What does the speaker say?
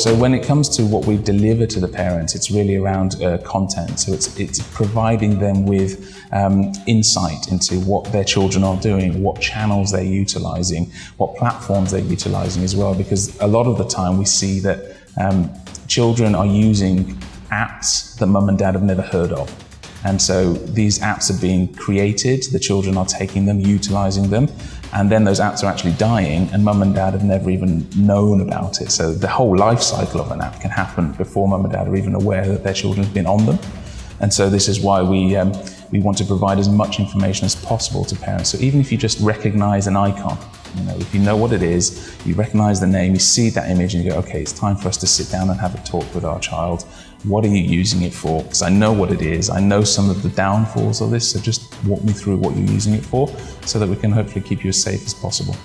So when it comes to what we deliver to the parents, it's really around content. So it's providing them with insight into what their children are doing, what channels they're utilizing, what platforms they're utilizing as well, because a lot of the time we see that children are using apps that mum and dad have never heard of. And so these apps are being created, the children are taking them, utilizing them, and then those apps are actually dying and mum and dad have never even known about it. So the whole life cycle of an app can happen before mum and dad are even aware that their children have been on them. And so this is why we want to provide as much information as possible to parents. So even if you just recognize an icon, if you know what it is, you recognize the name, you see that image and you go, okay, it's time for us to sit down and have a talk with our child. What are you using it for? Because I know what it is. I know some of the downfalls of this, so just walk me through what you're using it for so that we can hopefully keep you as safe as possible.